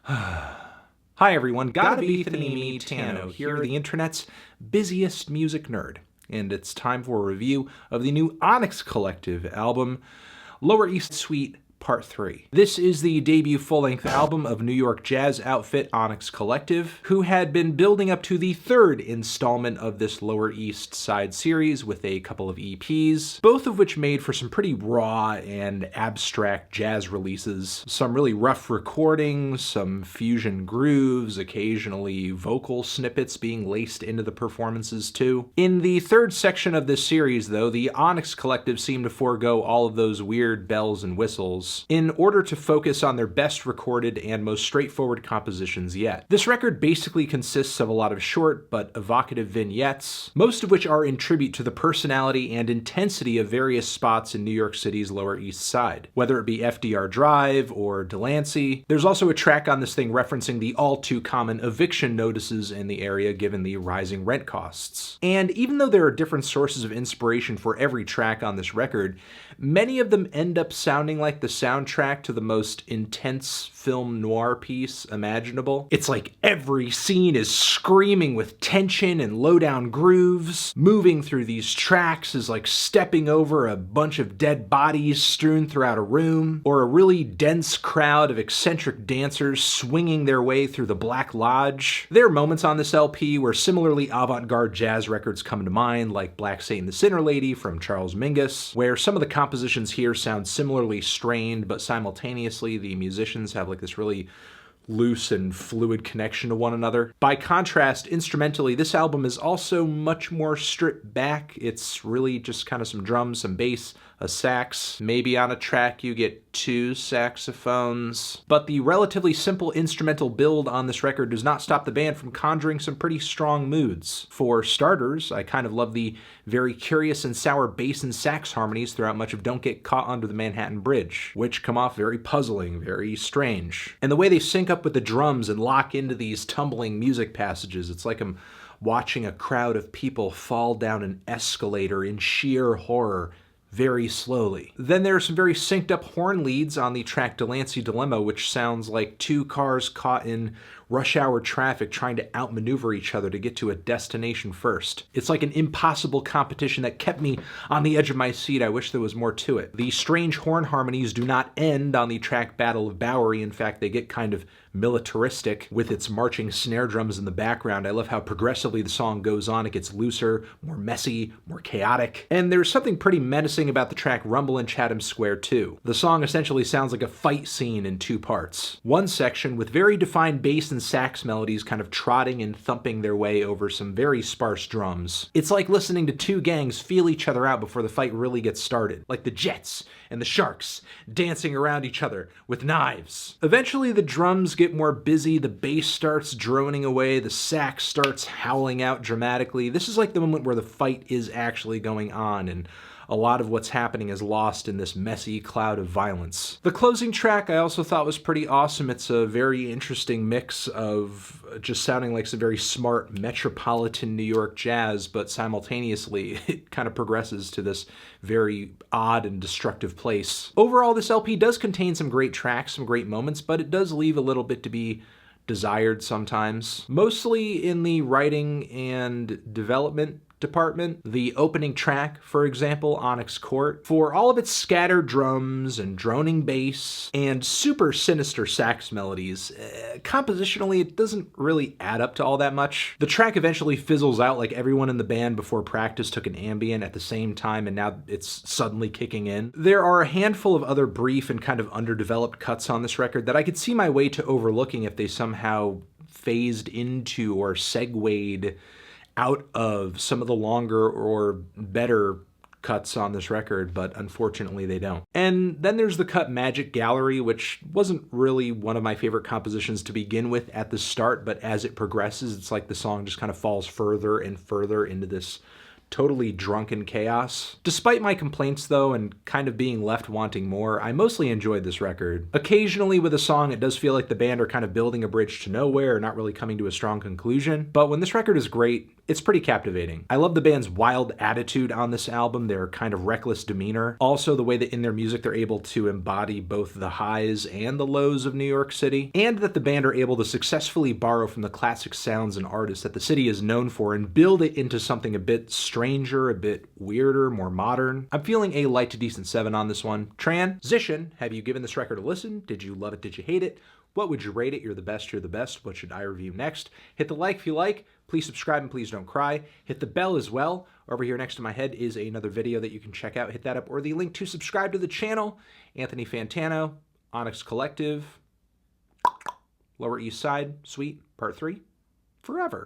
Hi everyone, gotta be me, Tano, here, the internet's busiest music nerd. And it's time for a review of the new Onyx Collective album, Lower East Suite Part 3. This is the debut full-length album of New York jazz outfit Onyx Collective, who had been building up to the third installment of this Lower East Side series with a couple of EPs, both of which made for some pretty raw and abstract jazz releases, some really rough recordings, some fusion grooves, occasionally vocal snippets being laced into the performances too. In the third section of this series, though, the Onyx Collective seemed to forego all of those weird bells and whistles in order to focus on their best recorded and most straightforward compositions yet. This record basically consists of a lot of short but evocative vignettes, most of which are in tribute to the personality and intensity of various spots in New York City's Lower East Side, whether it be FDR Drive or Delancey. There's also a track on this thing referencing the all too common eviction notices in the area given the rising rent costs. And even though there are different sources of inspiration for every track on this record, many of them end up sounding like the soundtrack to the most intense film noir piece imaginable. It's like every scene is screaming with tension and low-down grooves. Moving through these tracks is like stepping over a bunch of dead bodies strewn throughout a room, or a really dense crowd of eccentric dancers swinging their way through the Black Lodge. There are moments on this LP where similarly avant-garde jazz records come to mind, like Black Satan the Sinner Lady from Charles Mingus, where some of the compositions here sound similarly strained, but simultaneously the musicians have like this really loose and fluid connection to one another. By contrast, instrumentally, this album is also much more stripped back. It's really just kind of some drums, some bass, a sax. Maybe on a track you get 2 saxophones. But the relatively simple instrumental build on this record does not stop the band from conjuring some pretty strong moods. For starters, I kind of love the very curious and sour bass and sax harmonies throughout much of Don't Get Caught Under the Manhattan Bridge, which come off very puzzling, very strange. And the way they sync up with the drums and lock into these tumbling music passages, it's like I'm watching a crowd of people fall down an escalator in sheer horror very slowly. Then there are some very synced up horn leads on the track Delancey Dilemma, which sounds like 2 cars caught in rush hour traffic trying to outmaneuver each other to get to a destination first. It's like an impossible competition that kept me on the edge of my seat. I wish there was more to it. The strange horn harmonies do not end on the track Battle of Bowery. In fact, they get kind of militaristic with its marching snare drums in the background. I love how progressively the song goes on. It gets looser, more messy, more chaotic. And there's something pretty menacing about the track Rumble in Chatham Square too. The song essentially sounds like a fight scene in 2 parts. One section with very defined bass and sax melodies kind of trotting and thumping their way over some very sparse drums. It's like listening to 2 gangs feel each other out before the fight really gets started, like the Jets and the Sharks dancing around each other with knives. Eventually the drums get more busy, the bass starts droning away, the sax starts howling out dramatically. This is like the moment where the fight is actually going on, and a lot of what's happening is lost in this messy cloud of violence. The closing track I also thought was pretty awesome. It's a very interesting mix of just sounding like some very smart metropolitan New York jazz, but simultaneously it kind of progresses to this very odd and destructive place. Overall, this LP does contain some great tracks, some great moments, but it does leave a little bit to be desired sometimes. Mostly in the writing and development department. The opening track, for example, Onyx Court, for all of its scattered drums and droning bass and super sinister sax melodies, compositionally it doesn't really add up to all that much. The track eventually fizzles out like everyone in the band before practice took an Ambien at the same time and now it's suddenly kicking in. There are a handful of other brief and kind of underdeveloped cuts on this record that I could see my way to overlooking if they somehow phased into or segued out of some of the longer or better cuts on this record, but unfortunately they don't. And then there's the cut Magic Gallery, which wasn't really one of my favorite compositions to begin with at the start, but as it progresses, it's like the song just kind of falls further and further into this totally drunken chaos. Despite my complaints though, and kind of being left wanting more, I mostly enjoyed this record. Occasionally with a song it does feel like the band are kind of building a bridge to nowhere, not really coming to a strong conclusion, but when this record is great, it's pretty captivating. I love the band's wild attitude on this album, their kind of reckless demeanor. Also the way that in their music they're able to embody both the highs and the lows of New York City, and that the band are able to successfully borrow from the classic sounds and artists that the city is known for and build it into something a bit stranger, a bit weirder, more modern. I'm feeling a light to decent 7 on this one. Transition, have you given this record a listen? Did you love it? Did you hate it? What would you rate it? You're the best, you're the best. What should I review next? Hit the like if you like. Please subscribe and please don't cry. Hit the bell as well. Over here next to my head is another video that you can check out. Hit that up, or the link to subscribe to the channel. Anthony Fantano, Onyx Collective, Lower East Side, Suite, Part 3, forever.